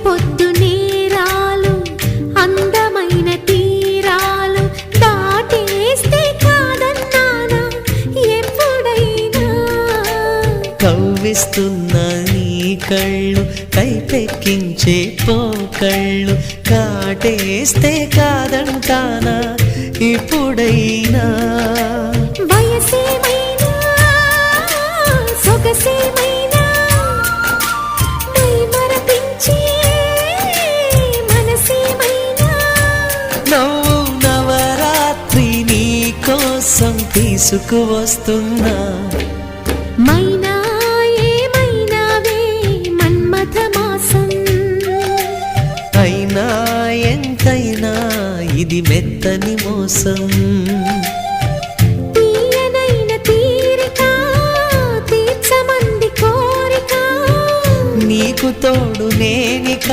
పొద్దు నేరాలు అందమైన తీరాలు దాటేస్తే కాదన్నానా ఎప్పుడైనా. కవ్విస్తున్న నీ కళ్ళు కైపెక్కించే పోకళ్ళు కాటేస్తే కాదంటానా ఇప్పుడైనా. వయసేమైనా సొగసేమైనా మరపించే మనసేమైనా. నవ్వు నవరాత్రి నీ కోసం తీసుకువస్తున్నా. మైనా ఏమైనావే మన్మథ మాసం. అయినా ఎంతైనా ఇది మెత్తని మోసం. తీయనైన తీరిక తీర్చమంది కోరిక. నీకు తోడు నేనిక